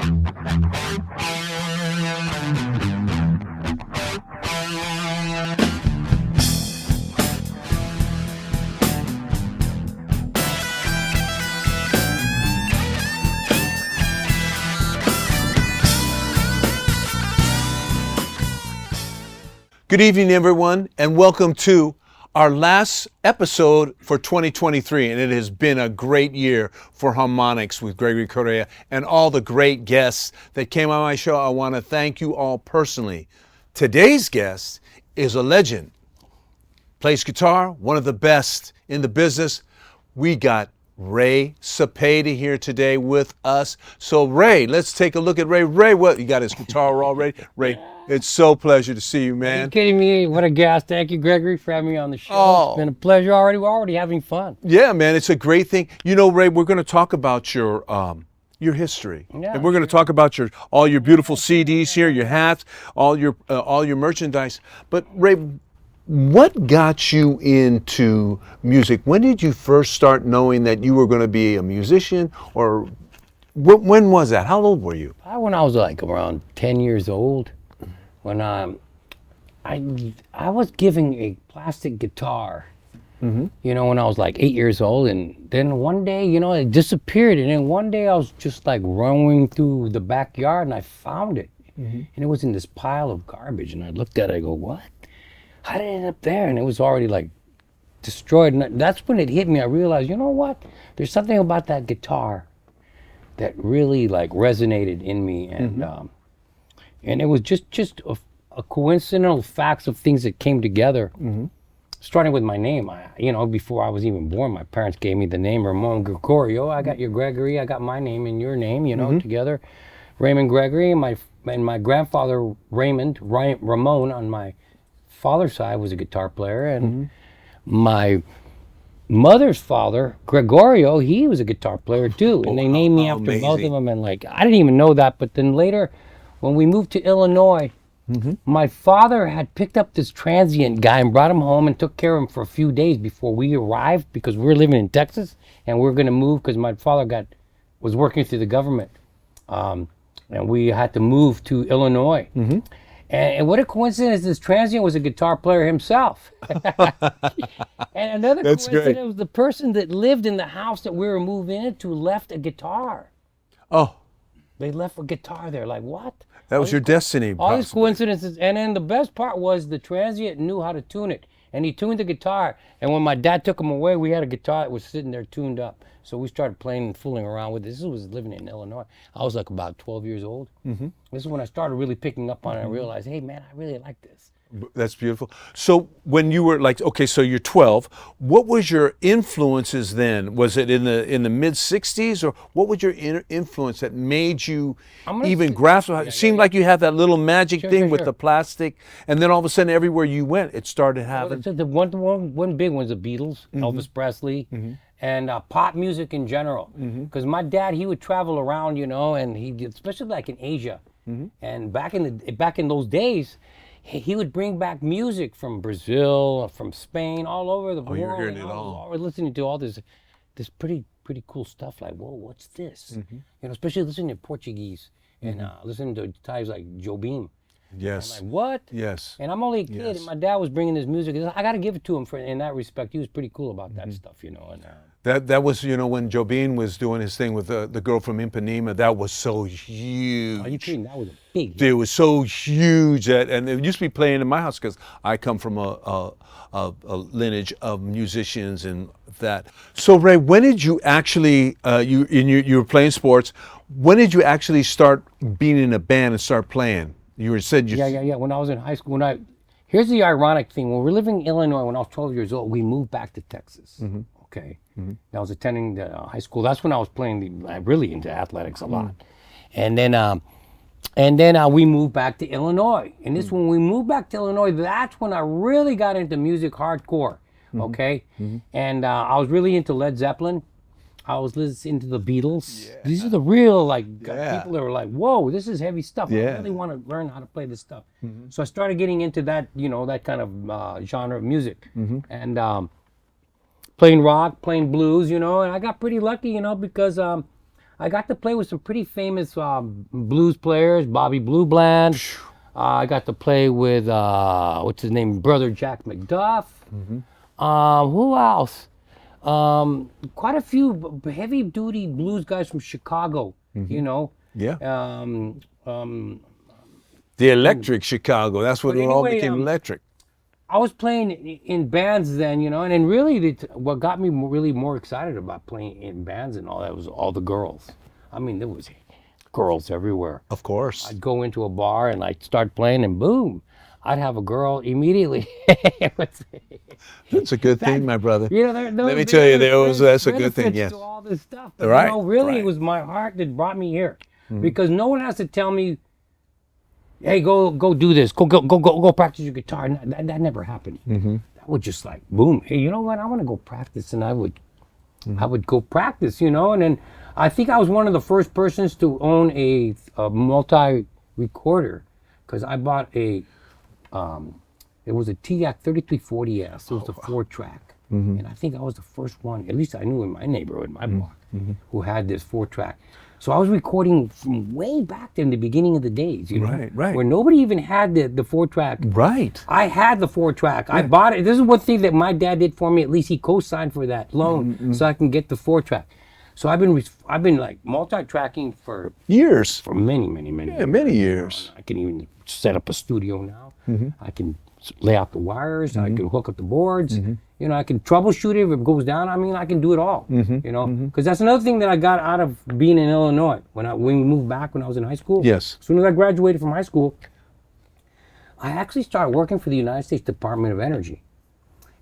Good evening, everyone, and welcome to our last episode for 2023. And it has been a great year for Harmonics with Gregory Correa and all the great guests that came on my show. I want to thank you all personally. Today's guest is a legend. Plays guitar, one of the best in the business. We got Ray Cepeda here today with us. So Ray, let's take a look at Ray. Ray, what, you got his guitar already? Ray, it's so pleasure to see you, man. Are you kidding me? What a gas. Thank you, Gregory, for having me on the show. Oh. It's been a pleasure already. We're already having fun. Yeah, man, it's a great thing. You know, Ray, we're going to talk about your history, and we're going to talk about all your beautiful CDs here, your hats, all your merchandise. But Ray, what got you into music? When did you first start knowing that you were going to be a musician, or when was that? How old were you? When I was like around 10 years old, when I was giving a plastic guitar, you know, when I was like 8 years old, and then one day, you know, it disappeared, and then one day I was just like roaming through the backyard, and I found it, and it was in this pile of garbage, and I looked at it, I go, what? How did it end up there? And it was already like destroyed, and that's when it hit me. I realized, you know what? There's something about that guitar that really like resonated in me, and it was just a coincidental facts of things that came together. Starting with my name, before I was even born, my parents gave me the name Ramon Gregorio. I got your Gregory, I got my name and your name, you know, together. Raymond Gregory, and my grandfather Ramon on my father's side was a guitar player, and my mother's father, Gregorio, he was a guitar player too, and they named me after both of them, and like, I didn't even know that, but then later, when we moved to Illinois, my father had picked up this transient guy and brought him home and took care of him for a few days before we arrived, because we were living in Texas, and we were gonna move, because my father was working through the government, and we had to move to Illinois. And what a coincidence, this transient was a guitar player himself. And another coincidence was the person that lived in the house that we were moving into left a guitar. Oh. They left a guitar there, like what? That was your destiny. All these coincidences. And then the best part was the transient knew how to tune it. And he tuned the guitar. And when my dad took him away, we had a guitar that was sitting there tuned up. So we started playing and fooling around with it. This was living in Illinois. I was like about 12 years old. This is when I started really picking up on it and realized, hey man, I really like this. That's beautiful. So when you were like, okay, so you're 12, what was your influences then? Was it in the mid 60s, or what was your influence that made you even grasp? It seemed like you had that little magic thing with the plastic, and then all of a sudden everywhere you went, it started happening. The one big one's the Beatles, Elvis Presley, and pop music in general. Because my dad, he would travel around, you know, and especially like in Asia, and back in those days, he would bring back music from Brazil, from Spain, all over the world. You're hearing it all. We're listening to all this pretty cool stuff. Like, whoa, what's this? You know, especially listening to Portuguese and listening to types like Jobim. Yes. I'm like, what? Yes. And I'm only a kid, and my dad was bringing this music. I got to give it to him in that respect. He was pretty cool about that stuff, you know. And that was, you know, when Jobim was doing his thing with the girl from Ipanema, that was so huge. Are you kidding? That was a big hit. It was so huge, and it used to be playing in my house because I come from a lineage of musicians and that. So Ray, when did you actually, you were playing sports, when did you actually start being in a band and start playing? You said you... Yeah. When I was in high school, here's the ironic thing. When we were living in Illinois, when I was 12 years old, we moved back to Texas. Okay. I was attending the high school. That's when I was playing really into athletics a lot. And then we moved back to Illinois. And this, when we moved back to Illinois, that's when I really got into music hardcore. Okay. And I was really into Led Zeppelin. I was listening to the Beatles. Yeah. These are the real people that were like, whoa, this is heavy stuff. I really want to learn how to play this stuff. So I started getting into that, you know, that kind of genre of music. And playing rock, playing blues, you know, and I got pretty lucky, you know, because I I got to play with some pretty famous blues players, Bobby Blue Bland. I got to play with, what's his name, Brother Jack McDuff. Who else? Quite a few heavy-duty blues guys from Chicago, you know. Yeah. Um, The Electric Chicago. That's when But it all anyway, became electric. I was playing in bands then, you know, and then really what got me really more excited about playing in bands and all that was all the girls. I mean, there was girls everywhere. Of course. I'd go into a bar and I'd start playing and boom, I'd have a girl immediately. That's a good thing, my brother. You know, Let me tell you, that's a good thing, benefits yes. to all this stuff. But, Right, you know, really, right. it was my heart that brought me here. Because no one has to tell me, hey, go do this. Go practice your guitar. That never happened. That would just like, boom. Hey, you know what? I want to go practice. And I would go practice, you know. And then I think I was one of the first persons to own a multi-recorder. Because I bought it was a TIAC 3340S. It was a 4-track. And I think I was the first one, at least I knew in my neighborhood, my block, who had this 4-track. So I was recording from way back in the beginning of the days, you know, Right. where nobody even had the 4-track. Right. I had the 4-track. I bought it. This is one thing that my dad did for me. At least he co-signed for that loan so I can get the 4-track. So I've been like multi-tracking for Years. many Yeah, many years. I can even set up a studio now. I can lay out the wires. I can hook up the boards. You know, I can troubleshoot it if it goes down. I mean, I can do it all. You know, because that's another thing that I got out of being in Illinois when we moved back when I was in high school. Yes. As soon as I graduated from high school, I actually started working for the United States Department of Energy.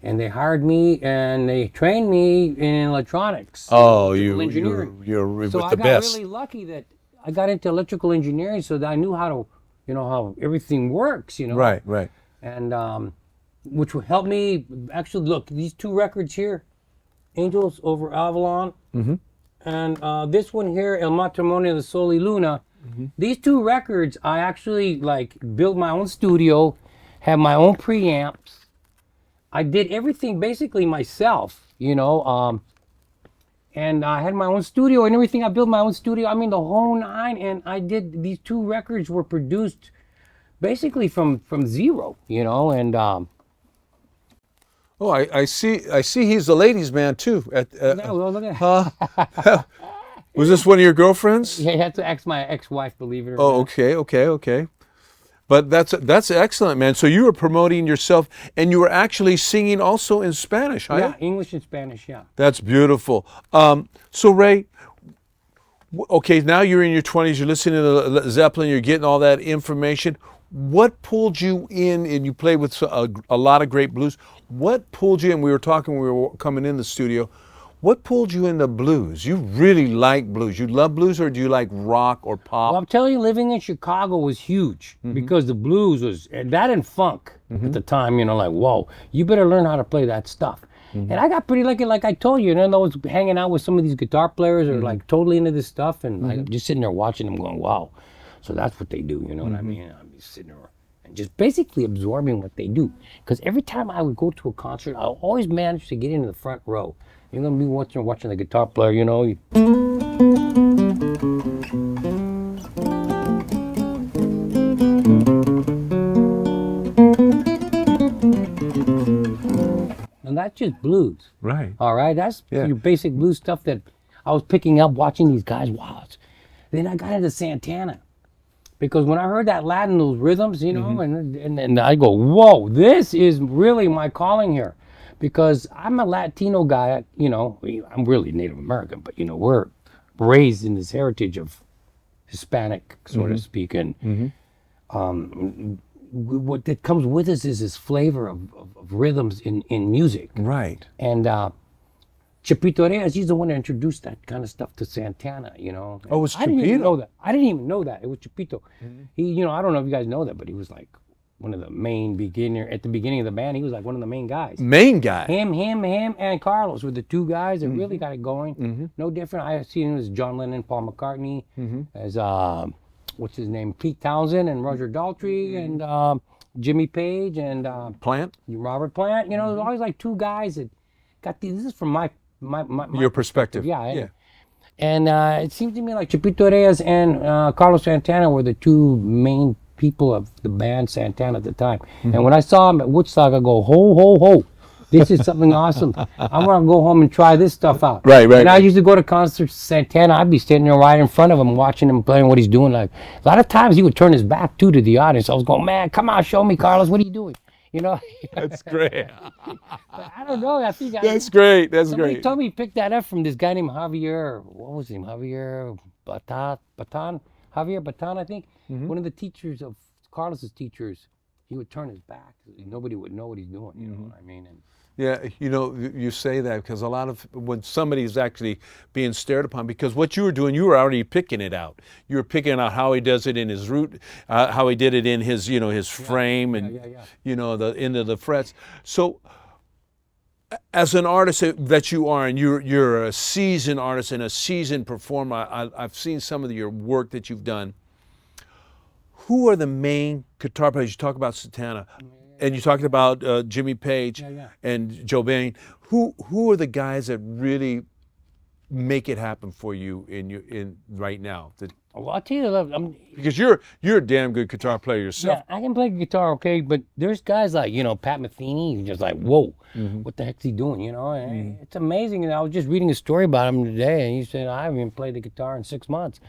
And they hired me and they trained me in electronics. Oh, electrical engineering. you're with So the I got best. really lucky that I got into electrical engineering so that I knew how to, you know, how everything works, you know. Right. And which will help me actually look, these 2 records here, Angels over Avalon, and this one here, El Matrimonio de Sol y Luna. These 2 records, I actually like built my own studio, have my own preamps. I did everything basically myself, you know, and I had my own studio and everything. I built my own studio. I mean, the whole 9, and I did, these 2 records were produced basically from zero, you know, and Oh, I see he's the ladies' man too. yeah, well, look at Was this one of your girlfriends? yeah, that's my ex-wife, believe it or Oh, not. okay. But that's excellent, man. So you were promoting yourself, and you were actually singing also in Spanish, huh? Yeah, English and Spanish, yeah. That's beautiful. So Ray, okay, now you're in your 20s. You're listening to Zeppelin. You're getting all that information. What pulled you in? And you played with a lot of great blues. What pulled you in? We were talking when we were coming in the studio. What pulled you into blues? You really like blues. You love blues, or do you like rock or pop? Well, I'm telling you, living in Chicago was huge because the blues was, and that and funk at the time, you know, like, whoa, you better learn how to play that stuff. And I got pretty lucky, like I told you, and I was hanging out with some of these guitar players that are like totally into this stuff, and like just sitting there watching them going, wow. So that's what they do, you know what I mean? I'm just sitting there and just basically absorbing what they do. Because every time I would go to a concert, I always managed to get into the front row. You're gonna be watching the guitar player, you know. And that's just blues. Right. All right, that's your basic blues stuff that I was picking up watching these guys. Wow. Then I got into Santana. Because when I heard that Latin, those rhythms, you know, and I go, whoa, this is really my calling here. Because I'm a Latino guy, you know, I'm really Native American, but, you know, we're raised in this heritage of Hispanic, so to speak. And what that comes with us is this flavor of rhythms in music. Right. And Chapito Reyes, he's the one that introduced that kind of stuff to Santana, you know. Oh, it's I didn't even Chapito. know that. I didn't even know that. It was Chapito. He, you know, I don't know if you guys know that, but he was like one of the main at the beginning of the band, he was like one of the main guys. Main guy. Him, and Carlos were the 2 guys that really got it going. No different. I see him as John Lennon, Paul McCartney, as what's his name, Pete Townsend and Roger Daltrey and Jimmy Page and Plant. Robert Plant. You know, there's always like 2 guys that got these. This is from my Your perspective. yeah. And it seemed to me like Chapito Reyes and Carlos Santana were the two main people of the band Santana at the time. And when I saw him at Woodstock, I go, ho, ho, ho. This is something awesome. I'm going to go home and try this stuff out. Right. And I used to go to concerts Santana. I'd be standing there right in front of him, watching him playing what he's doing. Like a lot of times he would turn his back too to the audience. I was going, man, come on, show me, Carlos. What are you doing? You know? That's great. I don't know. I think That's great. That's somebody great. told me he picked that up from this guy named Javier. What was his name? Javier Batan. Javier Batan, I think. One of the teachers of Carlos's teachers. He would turn his back. Nobody would know what he's doing. You know what I mean? And Yeah, you say that because a lot of when somebody is actually being stared upon, because what you were doing, you were already picking it out. You were picking out how he does it in his root, how he did it in his, his frame, and the end of the frets. So, as an artist that you are, and you're a seasoned artist and a seasoned performer, I've seen some of your work that you've done. Who are the main guitar players? You talk about Santana. And you talked about Jimmy Page and Joe Bain. Who are the guys that really make it happen for you in right now? well, I'll tell you, Because you're a damn good guitar player yourself. yeah, I can play guitar okay, but there's guys like Pat Metheny. You're just like, whoa, what the heck's he doing? And it's amazing. And I was just reading a story about him today, and he said I haven't even played the guitar in 6 months.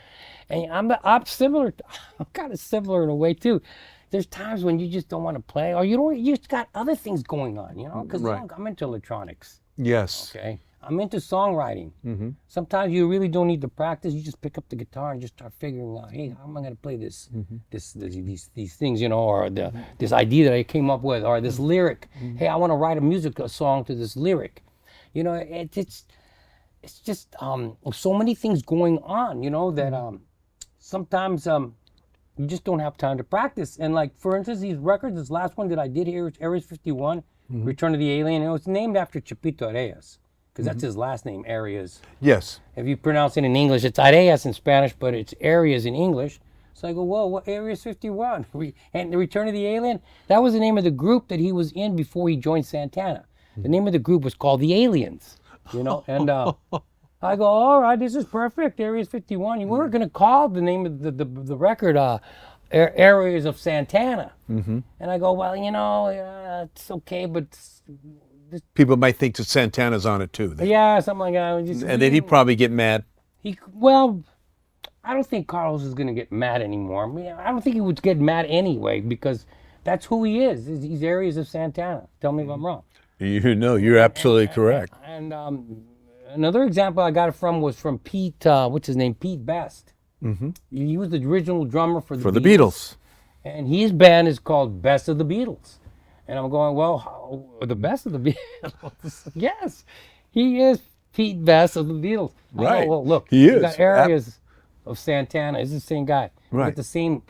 And I'm similar. I'm kind of similar in a way too. There's times when you just don't want to play, or you just got other things going on, because I'm into electronics. Yes. Okay. I'm into songwriting. Sometimes you really don't need to practice. You just pick up the guitar and just start figuring out, hey, how am I going to play these things, or this idea that I came up with, or this lyric. Hey, I want to write a song to this lyric. It's just so many things going on, that sometimes you just don't have time to practice. And like, for instance, these records, this last one that I did here, Ares 51, Return of the Alien, it was named after Chapito Reyes, because that's his last name, Arias. Yes. If you pronounce it in English, it's Arias in Spanish, but it's Arias in English. So I go, whoa, what Ares 51? And the Return of the Alien, that was the name of the group that he was in before he joined Santana. The name of the group was called the Aliens, and I go, all right, this is perfect, Ares 51. We were going to call the name of the record Areas of Santana. And I go, well, it's okay, but... People might think that Santana's on it too. Yeah, something like that. And then he'd probably get mad. Well, I don't think Carlos is going to get mad anymore. I don't think he would get mad anyway, because that's who he is. He's Areas of Santana. Tell me if I'm wrong. You're absolutely correct. And another example I got it from was from Pete, what's his name? Pete Best. He was the original drummer for the Beatles. And his band is called Best of the Beatles. And I'm going, well, the Best of the Beatles? Yes, he is Pete Best of the Beatles. Right. Well, look, he is. Got Areas of Santana. It's the same guy. Right. With the same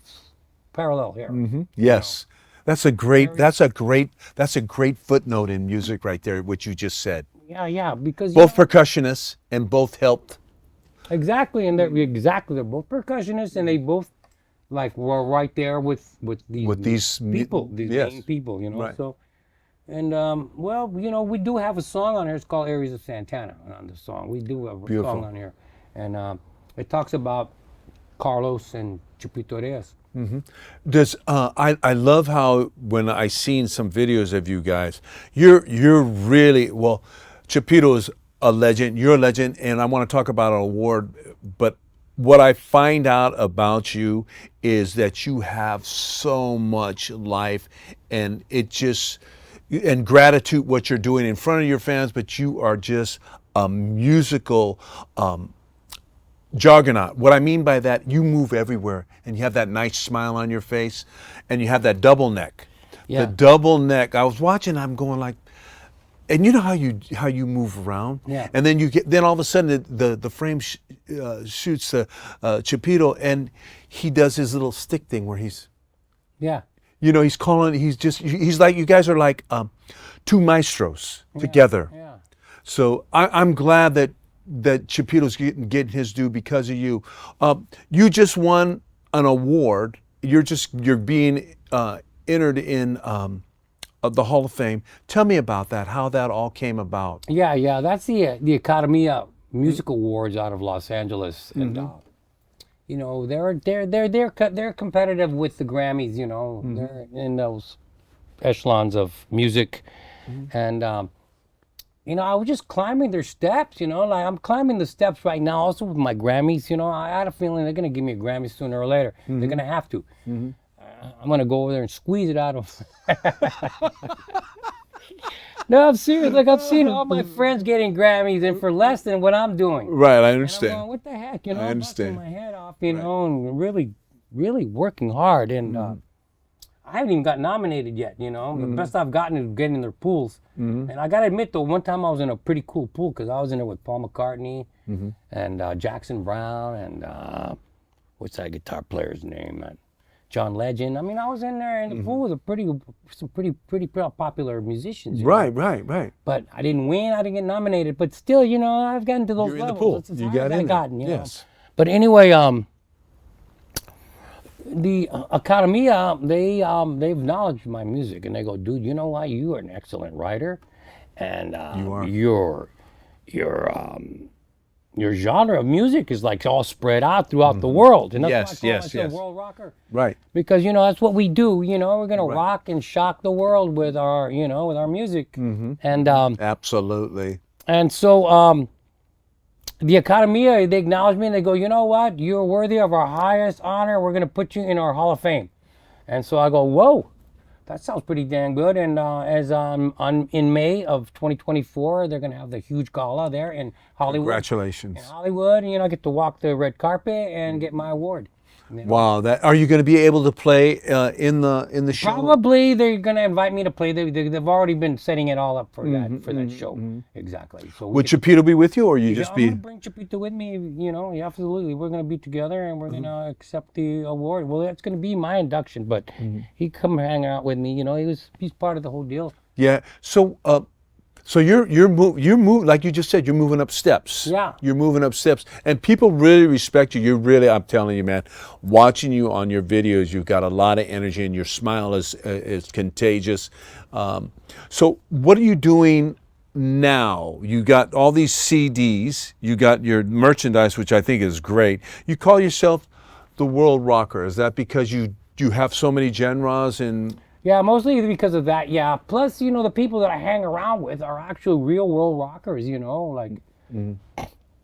parallel here. Yes. That's a great footnote in music right there, what you just said. Yeah, because both percussionists and both helped. Exactly, and they're both percussionists, and they both were right there with these people, main people, Right. So, and we do have a song on here. It's called Areas of Santana. On the song, we do have a song on here, and it talks about Carlos and Chapito Reyes. I love how when I seen some videos of you guys, you're really well. Chapito is a legend. You're a legend, and I want to talk about an award. But what I find out about you is that you have so much life, and and gratitude what you're doing in front of your fans. But you are just a musical juggernaut. What I mean by that, you move everywhere, and you have that nice smile on your face, and you have that double neck. Yeah. The double neck. I was watching. I'm going like. And you know how you move around, and then all of a sudden the frame shoots Chapito, and he does his little stick thing where he's he's like, you guys are like two maestros together. Yeah. So I'm glad that Chapito's getting his due because of you. You just won an award. You're being entered in. Of the Hall of Fame. Tell me about that, how that all came about. Yeah, that's the Academia music awards out of Los Angeles, and you know, they're competitive with the Grammys. You know, they're in those echelons of music, and you know, I was just climbing their steps. You know, like I'm climbing the steps right now, also with my Grammys. You know, I had a feeling they're gonna give me a Grammy sooner or later. They're gonna have to. I'm gonna go over there and squeeze it out of them. No, I'm serious. Like I've seen all my friends getting Grammys, and for less than what I'm doing. Right, I And I'm understand. going, what the heck? You know, I I'm understand. busting my head off, you know, and really, really working hard. And I haven't even got nominated yet, you know. The best I've gotten is getting in their pools. And I got to admit, though, one time I was in a pretty cool pool because I was in there with Paul McCartney and Jackson Brown and what's that guitar player's name? John Legend. I mean, I was in there in the pool with some pretty popular musicians. You know? Right. But I didn't win. I didn't get nominated. But still, you know, I've gotten to those You're in the levels. pool. That's as You high got as in I've there. gotten, you know. Yes. But anyway, the Academia, they acknowledged my music, and they go, dude, you know what? You are an excellent writer, and You are. your genre of music is like all spread out throughout the world, and that's Yes, why I call yes, myself yes. world rocker. Right. Because you know that's what we do. You know, we're gonna rock and shock the world with our, you know, with our music, and Absolutely. so the Academia, they acknowledge me and they go, you know what? You're worthy of our highest honor. We're going to put you in our Hall of Fame. And so I go, whoa, that sounds pretty damn good. And in May of 2024, they're going to have the huge gala there in Hollywood. Congratulations. In Hollywood, and, you know, I get to walk the red carpet and get my award. You know? Wow, that are you going to be able to play in the show? Probably they're gonna invite me to play. They've already been setting it all up for that show. Exactly. So Would Cepeda be with you, or you yeah, just I'm be? gonna bring Cepeda with me. You know, yeah, absolutely. We're gonna be together and we're gonna accept the award. Well, that's gonna be my induction, but he come hang out with me. You know, he's part of the whole deal. Yeah. So you're move like you just said, you're moving up steps. Yeah. You're moving up steps, and people really respect you. You're really, I'm telling you, man. Watching you on your videos, you've got a lot of energy, and your smile is contagious. So what are you doing now? You got all these CDs. You got your merchandise, which I think is great. You call yourself the world rocker. Is that because you have so many genres and? Yeah, mostly because of that. Yeah. Plus, you know, the people that I hang around with are actual real world rockers. You know, like.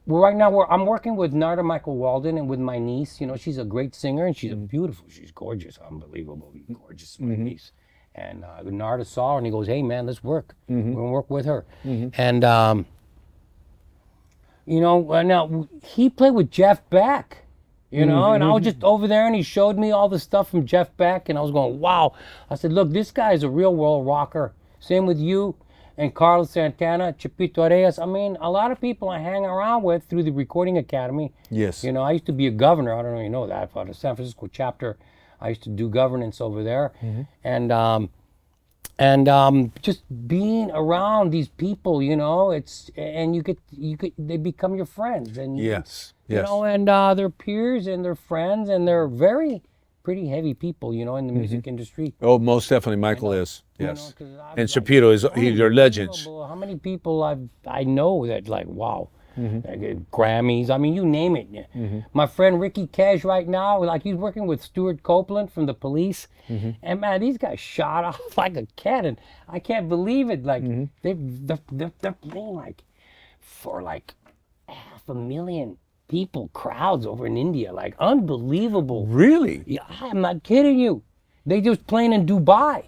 Well, right now I'm working with Narda Michael Walden and with my niece. You know, she's a great singer and she's she's gorgeous, unbelievable, gorgeous, my niece. And Narda saw her and he goes, "Hey, man, let's work. We're gonna work with her." And you know, now he played with Jeff Beck. You know, and I was just over there and he showed me all the stuff from Jeff Beck and I was going, wow. I said, look, this guy is a real world rocker. Same with you and Carlos Santana, Cepeda Reyes. I mean, a lot of people I hang around with through the Recording Academy. Yes. You know, I used to be a governor. I don't know if you know that. For the San Francisco chapter, I used to do governance over there. And just being around these people, you know, they become your friends. And Yes. you know, and they're peers and they're friends and they're pretty heavy people, you know, in the music industry. Oh, most definitely, Michael is. You Yes. know, 'cause And Cepeda is they're legends. unbelievable how many people I know that like, wow, they get Grammys. I mean, you name it. My friend Ricky Cash right now, like he's working with Stuart Copeland from the Police, and man, these guys shot off like a cannon. I can't believe it. Like they're playing like for like 500,000 people, crowds over in India, like unbelievable. Really? Yeah, I'm not kidding you. They just playing in Dubai. And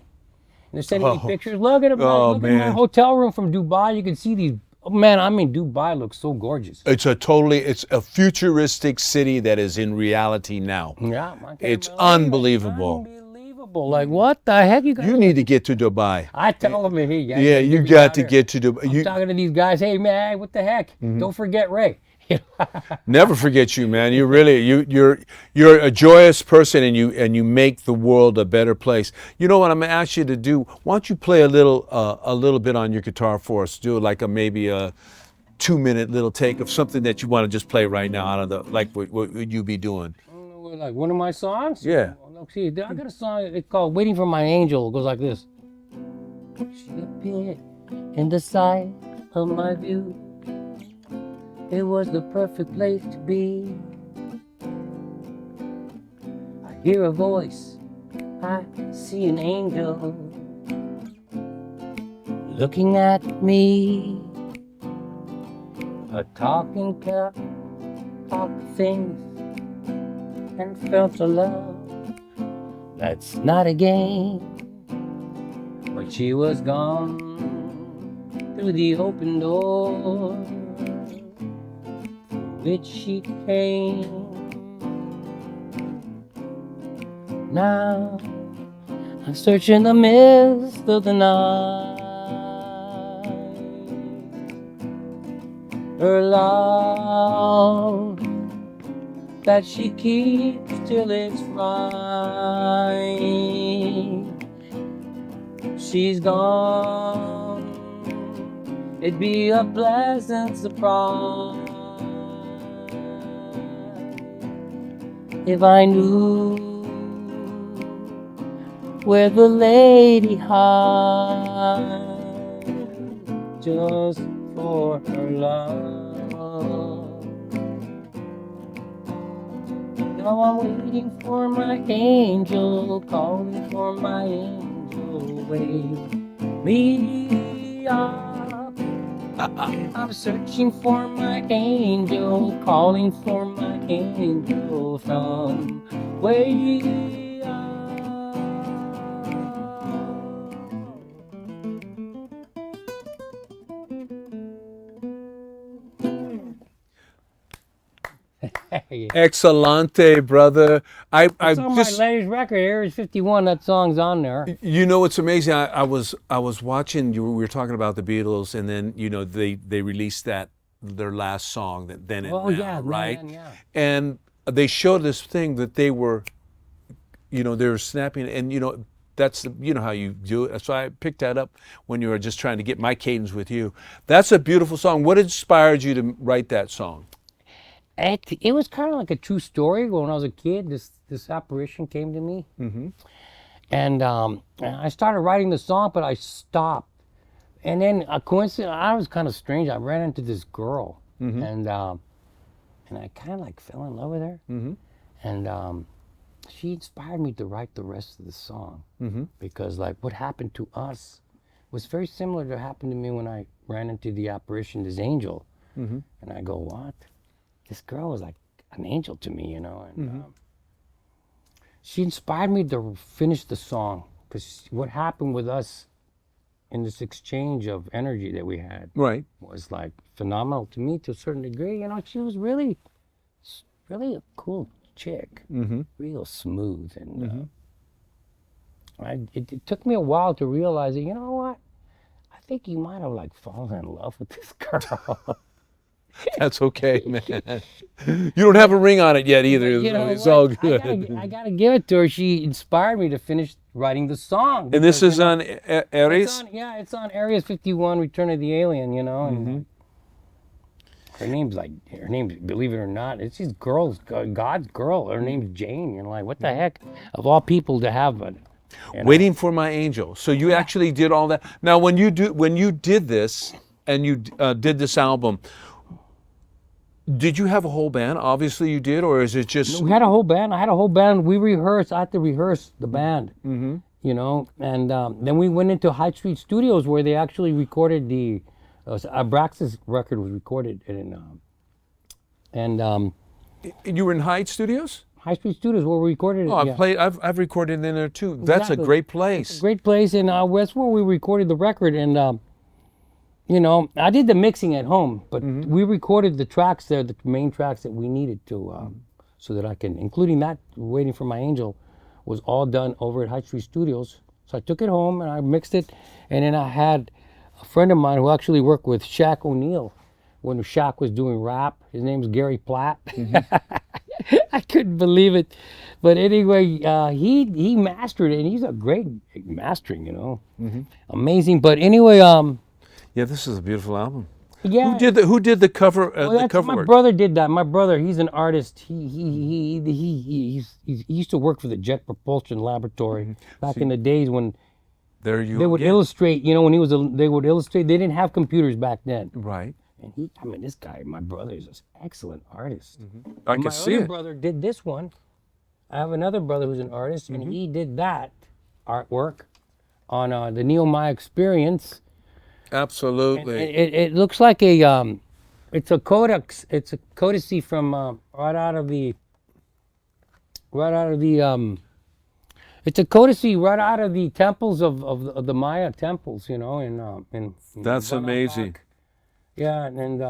they're sending me pictures. Look at it, man. Oh, Look at my man. hotel room from Dubai. You can see these. Oh, man, I mean, Dubai looks so gorgeous. It's a futuristic city that is in reality now. Yeah, I can't It's believe it. unbelievable. Unbelievable. Like, what the heck you guys? You need to get to Dubai. I tell them, hey, guys, Yeah, you got to get to Dubai. I'm You talking to these guys. Hey, man, what the heck? Don't forget Ray. never forget you, man. You really you're a joyous person, and you make the world a better place. You know what I'm gonna ask you to do? Why don't you play a little bit on your guitar for us? Do like maybe a 2-minute little take of something that you want to just play right now out of the like what would you be doing? Like one of my songs? Yeah. Look, see, I got a song. It's called "Waiting for My Angel." It goes like this. She appeared in the sight of my view. it was the perfect place to be. I hear a voice, I see an angel looking at me. A talking cup, talked things, and felt a love that's not a game. But she was gone through the open door through which she came. Now I'm searching the mist of the night. Her love that she keeps till it's right. She's gone, it'd be a pleasant surprise if I knew where the lady hides just for her love. Now I'm waiting for my angel, calling for my angel. Wake me up. I'm searching for my angel, calling for my angel from way up. Excelente, brother. I It's on just, my latest record, Area 51. That song's on there. you know, it's amazing. I was watching. We were talking about the Beatles, and then they released their last song, that Then and Oh Now, yeah, right? man, yeah. And they showed this thing that they were snapping, and that's how you do it. So I picked that up when you were just trying to get my cadence with you. That's a beautiful song. What inspired you to write that song? It was kind of like a true story. When I was a kid, this apparition came to me, and I started writing the song, but I stopped. And then a coincidence, I was kind of strange. I ran into this girl, and I kind of like fell in love with her, and she inspired me to write the rest of the song, because like what happened to us was very similar to what happened to me when I ran into the apparition, this angel, and I go, what? This girl was like an angel to me, and she inspired me to finish the song, because what happened with us in this exchange of energy that we had Right. was like phenomenal to me to a certain degree. She was really a cool chick, real smooth, and it took me a while to realize that, you know what, I think you might have like fallen in love with this girl. That's okay, man. You don't have a ring on it yet either. It's all good. I gotta give it to her. She inspired me to finish writing the song. And this is on Aries? It's on Area 51, Return of the Alien, and her name's, believe it or not, it's this girl's, God's girl. Her name's Jane, like, what the heck, of all people to have a... Waiting for My Angel. So you actually did all that. Now, when you did this, and you did this album, did you have a whole band? Obviously you did, or is it just... We had a whole band. I had a whole band. We rehearsed. I had to rehearse the band, and then we went into High Street Studios where they actually recorded the Abraxas record was recorded You were in Hyde Studios? High Street Studios where we recorded it. Oh, I've recorded in there too. That's a Exactly. great place. It's a great place, and that's where we recorded the record. And I did the mixing at home, but we recorded the tracks there, the main tracks that we needed to, so that I can, including that Waiting for My Angel, was all done over at High Street Studios. So I took it home and I mixed it, and then I had a friend of mine who actually worked with Shaq O'Neal when Shaq was doing rap. His name's Gary Platt. I couldn't believe it, but anyway, he mastered it, and he's a great mastering, amazing. But anyway, Yeah, this is a beautiful album. yeah. Who did the cover? The cover My work? brother did that. My brother, he's an artist. He used to work for the Jet Propulsion Laboratory back in the days when There you. they would yeah. illustrate. When they would illustrate. They didn't have computers back then. Right. And this guy, my brother, is an excellent artist. I And can my see other it. brother did this one. I have another brother who's an artist, and he did that artwork on the Nehemiah Experience. Absolutely. It looks like it's a codex. It's a codicy from right out of the. It's a codicy right out of the temples of the Maya temples, in That's amazing. Yeah, and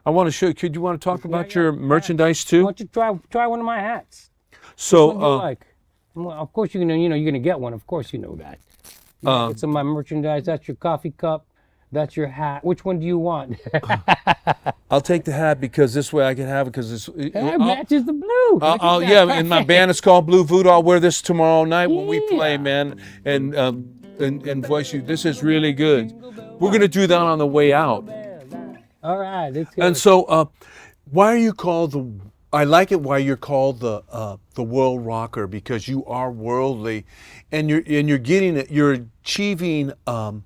I want to show you. Could you want to talk about yeah, your merchandise why too? don't you try one of my hats? So, What do you like? Well, of course you're gonna get one. Of course you know that. It's some of my merchandise. That's your coffee cup. That's your hat. Which one do you want? I'll take the hat because this way I can have it because it's. It matches the blue. Look at that. Yeah, and my band is called Blue Voodoo. I'll wear this tomorrow night when we play, Yeah. man, and voice you. This is really good. We're gonna do that on the way out. All right, let's go. And so, why are you called the? I like it why you're called the world rocker because you are worldly, and you're getting it. You're achieving. You're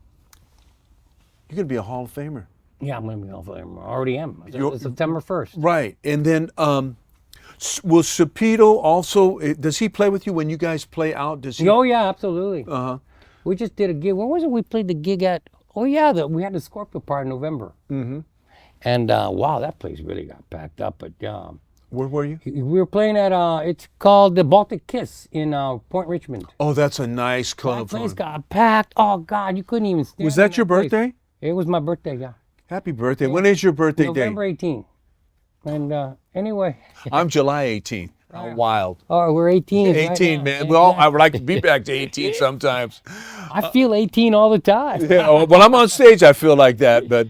gonna be a Hall of Famer. Yeah, I'm gonna be off. I already am. It's September 1st. Right, and then will Cepeda also? Does he play with you when you guys play out? Does he? Oh yeah, absolutely. Uh huh. We just did a gig. Where was it? We played the gig at. Oh yeah, we had the Scorpio Party in November. Mm-hmm. And wow, that place really got packed up. But Where were you? we were playing at it's called the Baltic Kiss in Point Richmond. Oh, that's a nice That club. place got packed. Oh God, you couldn't even stand. Was in that your place. birthday? It was my birthday. Yeah, Happy birthday. When is your birthday November date? 18th. And anyway, I'm July 18th. How wild. oh, we're 18. 18, man. Well, I would like to be back to 18 sometimes. I feel 18 all the time. Yeah, when I'm on stage, I feel like that. But,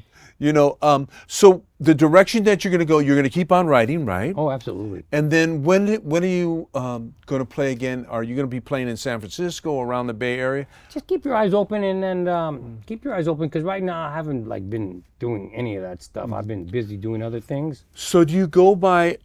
so the direction that you're going to keep on writing, right? Oh, absolutely. And then when are you going to play again? Are you going to be playing in San Francisco or around the Bay Area? Just keep your eyes open and keep your eyes open because right now I haven't been doing any of that stuff. I've been busy doing other things. So do you go by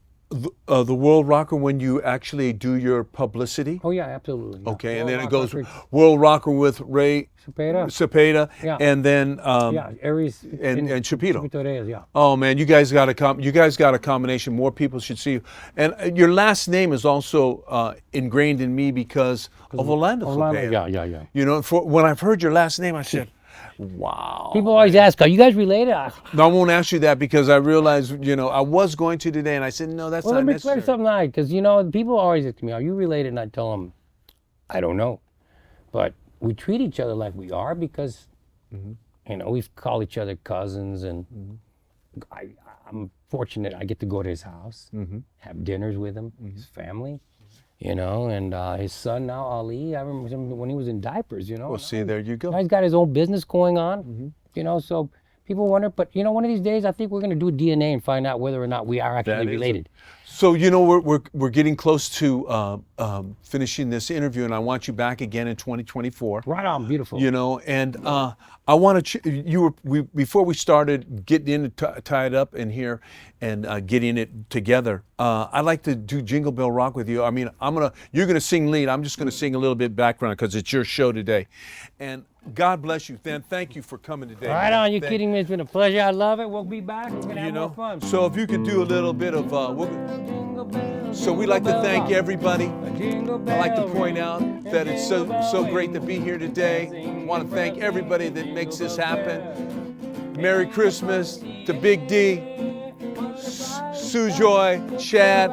the World Rocker when you actually do your publicity? Oh yeah, absolutely. Yeah. Okay, and World then it Rock goes Records, World Rocker with Ray Cepeda. Cepeda, Yeah. and then Yeah, Aries and Cepeda. Cepeda, yeah. Oh man, you guys got a combination. More people should see you. And your last name is also ingrained in me because of Orlando Cepeda. Yeah. When I've heard your last name, I said, "Wow." People always ask, "Are you guys related?" No, I won't ask you that because I realized, I was going to today, and I said, "No, that's Well, not let me necessary." explain something out because people always ask me, "Are you related?" And I tell them, "I don't know," but we treat each other like we are because we call each other cousins, and I'm fortunate I get to go to his house, have dinners with him, his family, and his son now Ali. I remember him when he was in diapers. Well, see, there you go. He's got his own business going on, so people wonder, but one of these days I think we're going to do DNA and find out whether or not we are actually related. So we're getting close to finishing this interview, and I want you back again in 2024. Right on, beautiful. And I want to. Before we started getting tied up in here and getting it together. I like to do Jingle Bell Rock with you. I mean, you're gonna sing lead. I'm just gonna sing a little bit background because it's your show today. And God bless you, Dan. Thank you for coming today. Right on. You kidding me? It's been a pleasure. I love it. We'll be back. We're gonna have more fun. So if you could do a little bit of. So we like to thank everybody. I like to point out that it's so great to be here today. I want to thank everybody that makes this happen. Merry Christmas to Big D, Sue Joy, Chad,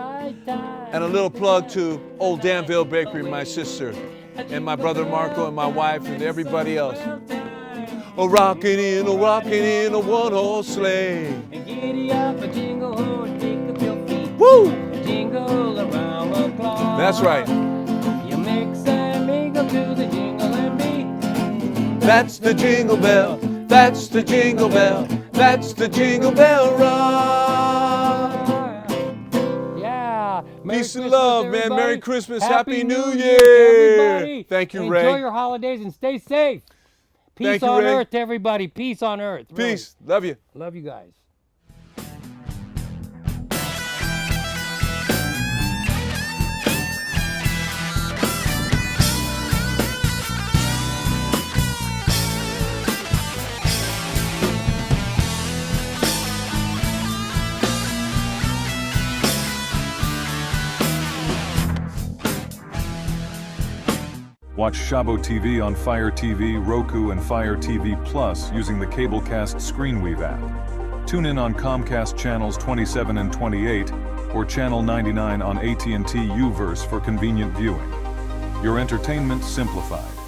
and a little plug to Old Danville Bakery, my sister, and my brother Marco and my wife and everybody else. Oh, rockin' in a one-horse sleigh. Woo! That's right. You mix and mingle to the jingle and beat. That's the jingle bell. That's the jingle bell. That's the jingle bell rock. Yeah. Peace and love, man. Merry Christmas. Happy New to Year. everybody. Thank you, Enjoy Ray. Enjoy your holidays and stay safe. Peace Thank you, on Ray. earth, everybody. Peace on earth. Really. Peace. Love you. Love you guys. Watch Shabo TV on Fire TV, Roku, and Fire TV Plus using the Cablecast ScreenWeave app. Tune in on Comcast channels 27 and 28 or channel 99 on AT&T UVerse for convenient viewing. Your entertainment simplified.